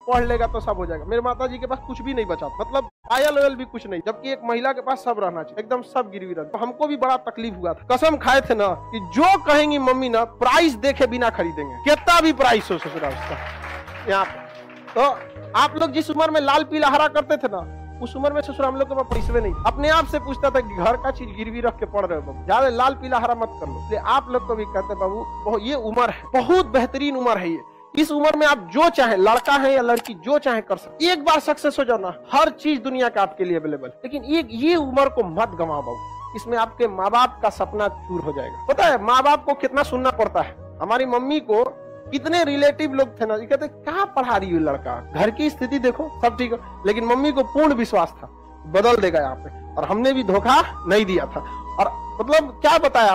पढ़ लेगा तो सब हो जाएगा। मेरे माता जी के पास कुछ भी नहीं बचा, मतलब आयल ओयल भी कुछ नहीं, जबकि एक महिला के पास सब रहना चाहिए, एकदम सब गिरवी रख। तो हमको भी बड़ा तकलीफ हुआ था, कसम खाए थे ना कि जो कहेंगी मम्मी ना प्राइस देखे बिना खरीदेंगे, कितना भी प्राइस हो ससुरा उसका। यहाँ पे तो आप लोग जिस उम्र में लाल पीला हरा करते थे ना, उस उम्र में ससुर हम लोग के पास पैसे नहीं, अपने आप से पूछता था कि घर का चीज गिरवी रख के पढ़ रहे हो, ज्यादा लाल पीला हरा मत कर लो। इसलिए आप लोग को भी कहते बाबू ये उम्र है, बहुत बेहतरीन उम्र है ये। इस उम्र में आप जो चाहे, लड़का है या लड़की, जो चाहे कर सकते। एक बार सक्सेस हो जाओ ना, हर चीज दुनिया का आपके लिए अवेलेबल। लेकिन ये उम्र को मत गंवाओ बाबू, इसमें आपके माँ बाप का सपना चूर हो जाएगा। पता है माँ बाप को कितना सुनना पड़ता है। हमारी मम्मी को कितने रिलेटिव लोग थे ना, ये कहते क्या पढ़ा रही है लड़का, घर की स्थिति देखो सब ठीक है, लेकिन मम्मी को पूर्ण विश्वास था बदल देगा यहाँ पे, और हमने भी धोखा नहीं दिया था। और मतलब क्या बताया,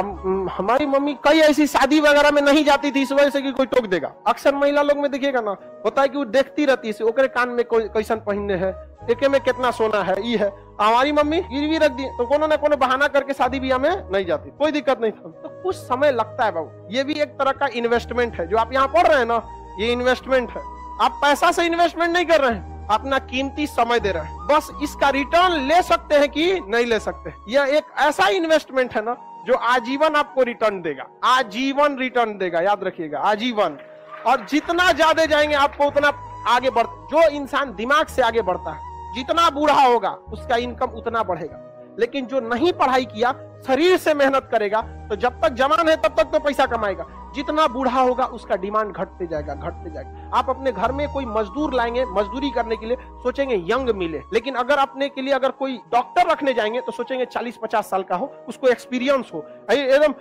हमारी मम्मी कई ऐसी शादी वगैरह में नहीं जाती थी इस वजह से कि कोई टोक देगा। अक्सर महिला लोग में देखिएगा ना, होता है कि वो देखती रहती है ओकरे कान में कैसन पहनने है, एके में कितना सोना है, ये है। हमारी मम्मी गिरवी रख दी तो कोनो ना कोनो बहाना करके शादी ब्याह में नहीं जाती, कोई दिक्कत नहीं था। तो कुछ समय लगता है बाबू, ये भी एक तरह का इन्वेस्टमेंट है। जो आप यहाँ पढ़ रहे हैं ना, ये इन्वेस्टमेंट है। आप पैसा से इन्वेस्टमेंट नहीं कर रहे हैं, अपना कीमती समय दे रहे हैं। बस इसका रिटर्न ले सकते हैं कि नहीं ले सकते। यह एक ऐसा इन्वेस्टमेंट है ना जो आजीवन आपको रिटर्न देगा, आजीवन रिटर्न देगा, याद रखिएगा, आजीवन। और जितना ज्यादा जाएंगे आपको उतना आगे बढ़। जो इंसान दिमाग से आगे बढ़ता है, जितना बूढ़ा होगा उसका इनकम उतना बढ़ेगा। लेकिन जो नहीं पढ़ाई किया, शरीर से मेहनत करेगा, तो जब तक जवान है तब तक तो पैसा कमाएगा। जितना बूढ़ा होगा उसका डिमांड घटते जाएगा, घटते जाएगा। आप अपने घर में कोई मजदूर लाएंगे, मजदूरी करने के लिए सोचेंगे यंग मिले, लेकिन अगर अपने के लिए अगर कोई डॉक्टर रखने जाएंगे तो सोचेंगे 40-50 साल का हो, उसको एक्सपीरियंस हो। एकदम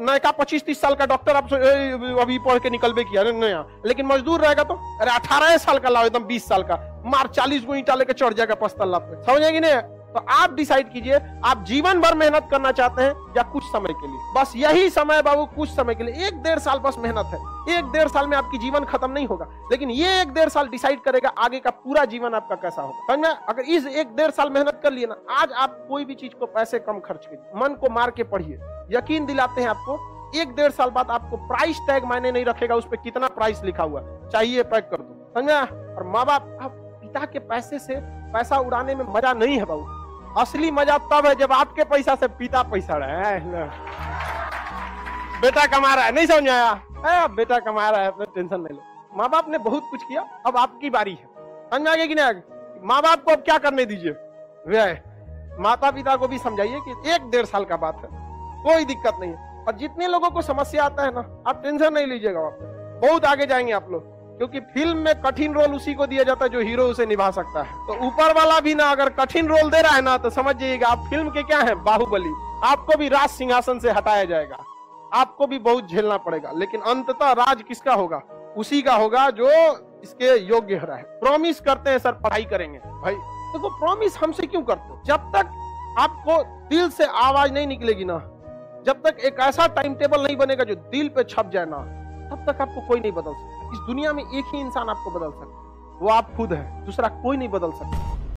नया 25-30 साल का डॉक्टर आप अभी पढ़ के निकलबे किया नया, लेकिन मजदूर रहेगा तो अरे 18 साल का लाओ, एकदम 20 साल का, मार 40 गो ईंटा लेके चढ़ जाएगा 5 तल्ला पे, समझेंगे नहीं। तो आप डिसाइड कीजिए, आप जीवन भर मेहनत करना चाहते हैं या कुछ समय के लिए। बस यही समय बाबू, कुछ समय के लिए, 1-1.5 साल बस मेहनत है। 1-1.5 साल में आपकी जीवन खत्म नहीं होगा, लेकिन ये 1-1.5 साल डिसाइड करेगा आगे का पूरा जीवन आपका कैसा होगा। समझ में? अगर इस 1-1.5 साल मेहनत कर लिए ना, आज आप कोई भी चीज को पैसे कम खर्च कीजिए, मन को मार के पढ़िए, यकीन दिलाते हैं आपको 1-1.5 साल बाद आपको प्राइस टैग मायने नहीं रखेगा, उस पर कितना प्राइस लिखा हुआ चाहिए पैक कर दो। समझा? और माँ बाप, पिता के पैसे से पैसा उड़ाने में मजा नहीं है बाबू। असली मजा तब है जब आपके पैसा से पिता पैसा रहा है, बेटा कमा रहा है, नहीं समझ आया, बेटा कमा रहा है, टेंशन नहीं लो। माँ बाप ने बहुत कुछ किया, अब आपकी बारी है। समझ आगे कि नहीं? माँ बाप को अब क्या करने दीजिए, वे माता पिता को भी समझाइए कि 1-1.5 साल का बात है, कोई दिक्कत नहीं है। और जितने लोगों को समस्या आता है ना, आप टेंशन नहीं लीजिएगा, बहुत आगे जाएंगे आप लोग, क्योंकि फिल्म में कठिन रोल उसी को दिया जाता है जो हीरो उसे निभा सकता है। तो ऊपर वाला भी ना अगर कठिन रोल दे रहा है ना, तो समझ जाइएगा आप फिल्म के क्या है, बाहुबली। आपको भी राज सिंहासन से हटाया जाएगा, आपको भी बहुत झेलना पड़ेगा, लेकिन अंततः राज किसका होगा? उसी का होगा जो इसके योग्य रहा है। प्रॉमिस करते हैं सर पढ़ाई करेंगे, भाई देखो प्रॉमिस हमसे क्यों करते हो? जब तक आपको दिल से आवाज नहीं निकलेगी ना, जब तक एक ऐसा टाइम टेबल नहीं बनेगा जो दिल पे छप जाए ना, तब तक आपको कोई नहीं बदल सकता। इस दुनिया में एक ही इंसान आपको बदल सकता है, वो आप खुद है, दूसरा कोई नहीं बदल सकता।